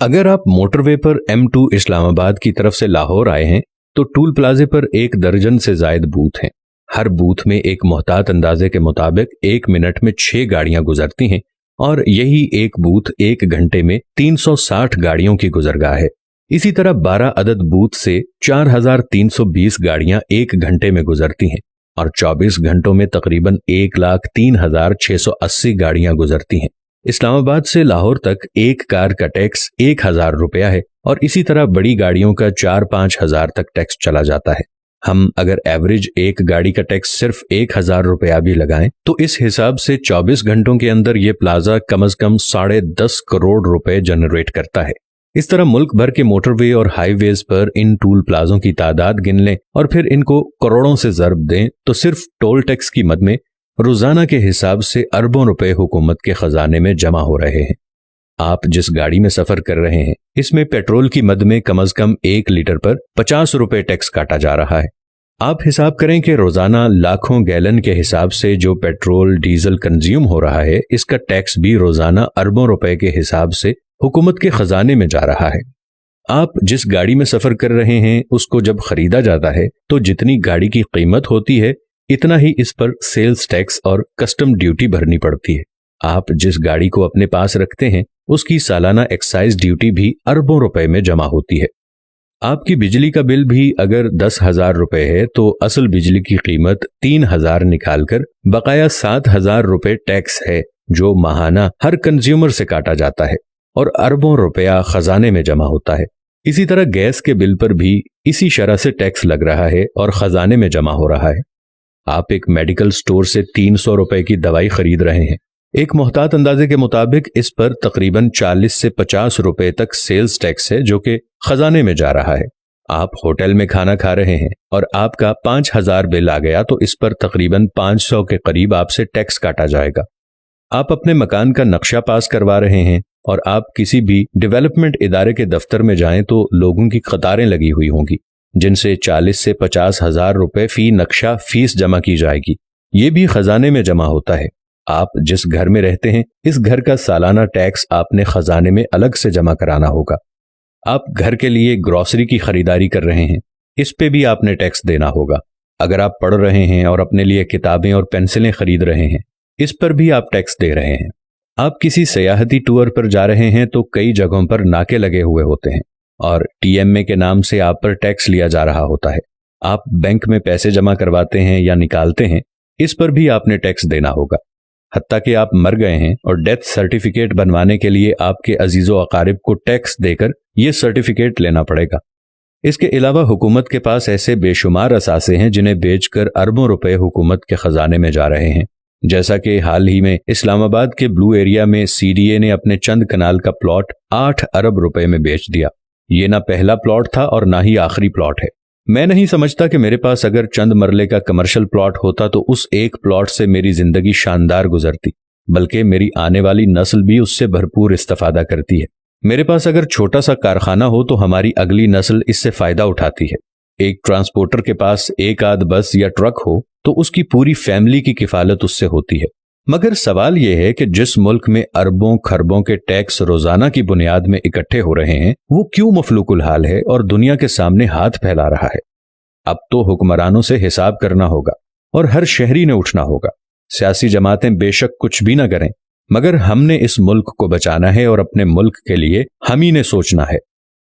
अगर आप मोटरवे पर M2 इस्लामाबाद की तरफ से लाहौर आए हैं तो टूल प्लाजे पर 1 दर्जन से जायद बूथ हैं। हर बूथ में एक मोहतात अंदाजे के मुताबिक 1 मिनट में 6 गाड़ियां गुजरती हैं और यही एक बूथ 1 घंटे में 360 गाड़ियों की गुजरगाह है। इसी तरह 12 अदद बूथ से 4320 गाड़ियां 1 घंटे में गुजरती हैं और 24 घंटों में तकरीबन 1,03,680 गाड़ियां गुजरती हैं। इस्लामाबाद से लाहौर तक एक कार का टैक्स 1,000 रुपया है और इसी तरह बड़ी गाड़ियों का 4-5 हजार तक टैक्स चला जाता है। हम अगर एवरेज एक गाड़ी का टैक्स सिर्फ 1,000 रुपया भी लगाएं तो इस हिसाब से 24 घंटों के अंदर ये प्लाजा कम से कम 10.5 करोड़ रुपए जनरेट करता है। इस तरह मुल्क भर के मोटरवे और हाईवेज पर इन टूल प्लाजों की तादाद गिन लें और फिर इनको करोड़ों से ज़र्ब दें तो सिर्फ टोल टैक्स की मद में रोजाना के हिसाब से अरबों रुपए हुकूमत के खजाने में जमा हो रहे हैं। आप जिस गाड़ी में सफर कर रहे हैं इसमें पेट्रोल की मद में कम से कम 1 लीटर पर 50 रुपए टैक्स काटा जा रहा है। आप हिसाब करें कि रोजाना लाखों गैलन के हिसाब से जो पेट्रोल डीजल कंज्यूम हो रहा है इसका टैक्स भी रोजाना अरबों रुपए के हिसाब से हुकूमत के खजाने में जा रहा है। आप जिस गाड़ी में सफर कर रहे हैं उसको जब खरीदा जाता है तो जितनी गाड़ी की कीमत होती है इतना ही इस पर सेल्स टैक्स और कस्टम ड्यूटी भरनी पड़ती है। आप जिस गाड़ी को अपने पास रखते हैं उसकी सालाना एक्साइज ड्यूटी भी अरबों रुपए में जमा होती है। आपकी बिजली का बिल भी अगर 10,000 रुपए है तो असल बिजली की कीमत 3,000 निकालकर बकाया 7,000 रुपए टैक्स है जो माहाना हर कंज्यूमर से काटा जाता है और अरबों रुपया खजाने में जमा होता है। इसी तरह गैस के बिल पर भी इसी शरह से टैक्स लग रहा है और खजाने में जमा हो रहा है। आप एक मेडिकल स्टोर से 300 रुपए की दवाई खरीद रहे हैं। एक मोहतात अंदाजे के मुताबिक इस पर तकरीबन 40 से 50 रुपए तक सेल्स टैक्स है जो कि खजाने में जा रहा है। आप होटल में खाना खा रहे हैं और आपका 5,000 बिल आ गया तो इस पर तकरीबन 500 के करीब आपसे टैक्स काटा जाएगा। आप अपने मकान का नक्शा पास करवा रहे हैं और आप किसी भी डेवलपमेंट इदारे के दफ्तर में जाएं तो लोगों की कतारें लगी हुई होंगी जिनसे 40 से 50 हजार रुपए फी नक्शा फीस जमा की जाएगी। ये भी खजाने में जमा होता है। आप जिस घर में रहते हैं इस घर का सालाना टैक्स आपने खजाने में अलग से जमा कराना होगा। आप घर के लिए ग्रोसरी की खरीदारी कर रहे हैं, इस पे भी आपने टैक्स देना होगा। अगर आप पढ़ रहे हैं और अपने लिए किताबें और पेंसिलें खरीद रहे हैं, इस पर भी आप टैक्स दे रहे हैं। आप किसी सयाहती टूर पर जा रहे हैं तो कई जगहों पर नाके लगे हुए होते हैं और TMA के नाम से आप पर टैक्स लिया जा रहा होता है। आप बैंक में पैसे जमा करवाते हैं या निकालते हैं, इस पर भी आपने टैक्स देना होगा। हत्ता कि आप मर गए हैं और डेथ सर्टिफिकेट बनवाने के लिए आपके अजीजो अकारिब को टैक्स देकर यह सर्टिफिकेट लेना पड़ेगा। इसके अलावा हुकूमत के पास ऐसे बेशुमार असासे हैं जिन्हें बेचकर अरबों रुपए हुकूमत के खजाने में जा रहे हैं। जैसा कि हाल ही में इस्लामाबाद के ब्लू एरिया में CDA ने अपने चंद कनाल का प्लॉट 8 अरब रुपए में बेच दिया। ये ना पहला प्लॉट था और ना ही आखिरी प्लॉट है। मैं नहीं समझता कि मेरे पास अगर चंद मरले का कमर्शियल प्लॉट होता तो उस एक प्लॉट से मेरी जिंदगी शानदार गुजरती, बल्कि मेरी आने वाली नस्ल भी उससे भरपूर इस्तेफादा करती है। मेरे पास अगर छोटा सा कारखाना हो तो हमारी अगली नस्ल इससे फायदा उठाती है। एक ट्रांसपोर्टर के पास एक आध बस या ट्रक हो तो उसकी पूरी फैमिली की किफालत उससे होती है। मगर सवाल यह है कि जिस मुल्क में अरबों खरबों के टैक्स रोजाना की बुनियाद में इकट्ठे हो रहे हैं वो क्यों मफलूकुल हाल है और दुनिया के सामने हाथ फैला रहा है। अब तो हुक्मरानों से हिसाब करना होगा और हर शहरी ने उठना होगा। सियासी जमातें बेशक कुछ भी न करें, मगर हमने इस मुल्क को बचाना है और अपने मुल्क के लिए हम ही ने सोचना है।